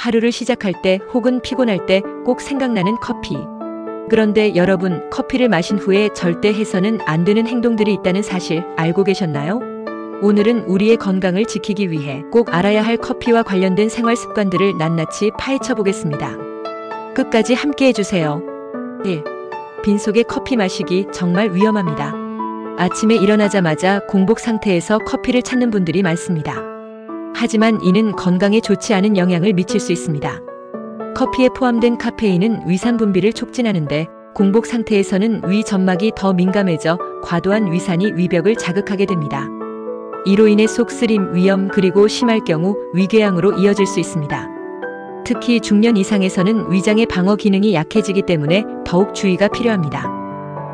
하루를 시작할 때 혹은 피곤할 때 꼭 생각나는 커피. 그런데 여러분, 커피를 마신 후에 절대 해서는 안 되는 행동들이 있다는 사실 알고 계셨나요? 오늘은 우리의 건강을 지키기 위해 꼭 알아야 할 커피와 관련된 생활 습관들을 낱낱이 파헤쳐 보겠습니다. 끝까지 함께 해주세요. 1. 빈속에 커피 마시기 정말 위험합니다. 아침에 일어나자마자 공복 상태에서 커피를 찾는 분들이 많습니다. 하지만 이는 건강에 좋지 않은 영향을 미칠 수 있습니다. 커피에 포함된 카페인은 위산 분비를 촉진하는데 공복 상태에서는 위 점막이 더 민감해져 과도한 위산이 위벽을 자극하게 됩니다. 이로 인해 속쓰림, 위염, 그리고 심할 경우 위궤양으로 이어질 수 있습니다. 특히 중년 이상에서는 위장의 방어 기능이 약해지기 때문에 더욱 주의가 필요합니다.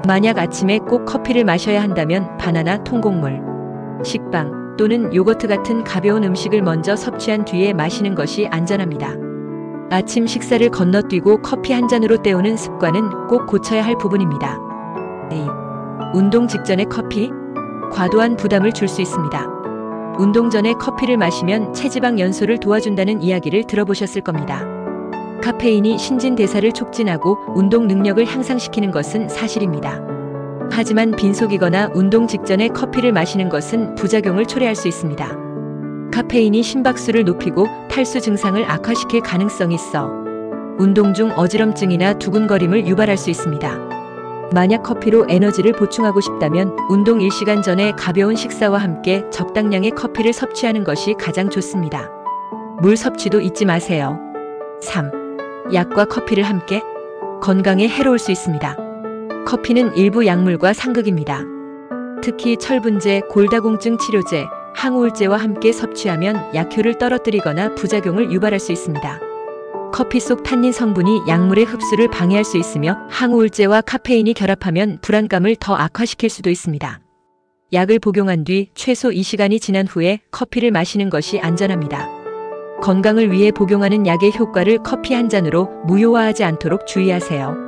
만약 아침에 꼭 커피를 마셔야 한다면 바나나, 통곡물, 식빵 또는 요거트 같은 가벼운 음식을 먼저 섭취한 뒤에 마시는 것이 안전합니다. 아침 식사를 건너뛰고 커피 한 잔으로 때우는 습관은 꼭 고쳐야 할 부분입니다. 2. 운동 직전에 커피? 과도한 부담을 줄 수 있습니다. 운동 전에 커피를 마시면 체지방 연소를 도와준다는 이야기를 들어보셨을 겁니다. 카페인이 신진대사를 촉진하고 운동 능력을 향상시키는 것은 사실입니다. 하지만 빈속이거나 운동 직전에 커피를 마시는 것은 부작용을 초래할 수 있습니다. 카페인이 심박수를 높이고 탈수 증상을 악화시킬 가능성이 있어 운동 중 어지럼증이나 두근거림을 유발할 수 있습니다. 만약 커피로 에너지를 보충하고 싶다면 운동 1시간 전에 가벼운 식사와 함께 적당량의 커피를 섭취하는 것이 가장 좋습니다. 물 섭취도 잊지 마세요. 3. 약과 커피를 함께? 건강에 해로울 수 있습니다. 커피는 일부 약물과 상극입니다. 특히 철분제, 골다공증 치료제, 항우울제와 함께 섭취하면 약효를 떨어뜨리거나 부작용을 유발할 수 있습니다. 커피 속 탄닌 성분이 약물의 흡수를 방해할 수 있으며 항우울제와 카페인이 결합하면 불안감을 더 악화시킬 수도 있습니다. 약을 복용한 뒤 최소 2시간이 지난 후에 커피를 마시는 것이 안전합니다. 건강을 위해 복용하는 약의 효과를 커피 한 잔으로 무효화하지 않도록 주의하세요.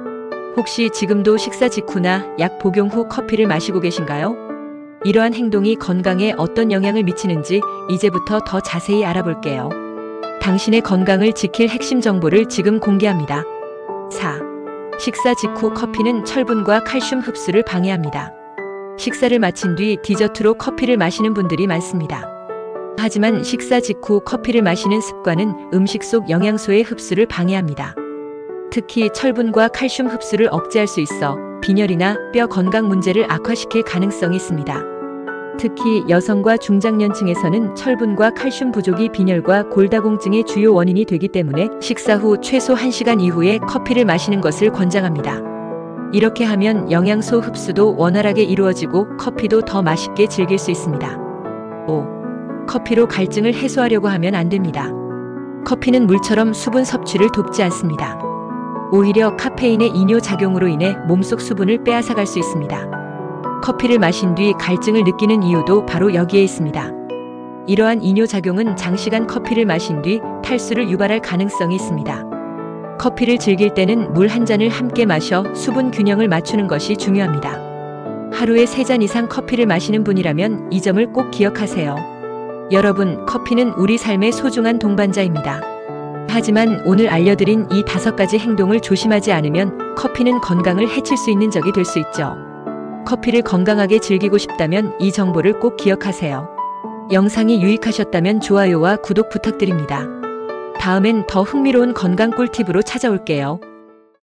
혹시 지금도 식사 직후나 약 복용 후 커피를 마시고 계신가요? 이러한 행동이 건강에 어떤 영향을 미치는지 이제부터 더 자세히 알아볼게요. 당신의 건강을 지킬 핵심 정보를 지금 공개합니다. 4. 식사 직후 커피는 철분과 칼슘 흡수를 방해합니다. 식사를 마친 뒤 디저트로 커피를 마시는 분들이 많습니다. 하지만 식사 직후 커피를 마시는 습관은 음식 속 영양소의 흡수를 방해합니다. 특히 철분과 칼슘 흡수를 억제할 수 있어 빈혈이나 뼈 건강 문제를 악화시킬 가능성이 있습니다. 특히 여성과 중장년층에서는 철분과 칼슘 부족이 빈혈과 골다공증의 주요 원인이 되기 때문에 식사 후 최소 1시간 이후에 커피를 마시는 것을 권장합니다. 이렇게 하면 영양소 흡수도 원활하게 이루어지고 커피도 더 맛있게 즐길 수 있습니다. 5. 커피로 갈증을 해소하려고 하면 안 됩니다. 커피는 물처럼 수분 섭취를 돕지 않습니다. 오히려 카페인의 이뇨 작용으로 인해 몸속 수분을 빼앗아갈 수 있습니다. 커피를 마신 뒤 갈증을 느끼는 이유도 바로 여기에 있습니다. 이러한 이뇨 작용은 장시간 커피를 마신 뒤 탈수를 유발할 가능성이 있습니다. 커피를 즐길 때는 물 한 잔을 함께 마셔 수분 균형을 맞추는 것이 중요합니다. 하루에 3잔 이상 커피를 마시는 분이라면 이 점을 꼭 기억하세요. 여러분, 커피는 우리 삶의 소중한 동반자입니다. 하지만 오늘 알려드린 이 5가지 행동을 조심하지 않으면 커피는 건강을 해칠 수 있는 적이 될 수 있죠. 커피를 건강하게 즐기고 싶다면 이 정보를 꼭 기억하세요. 영상이 유익하셨다면 좋아요와 구독 부탁드립니다. 다음엔 더 흥미로운 건강 꿀팁으로 찾아올게요.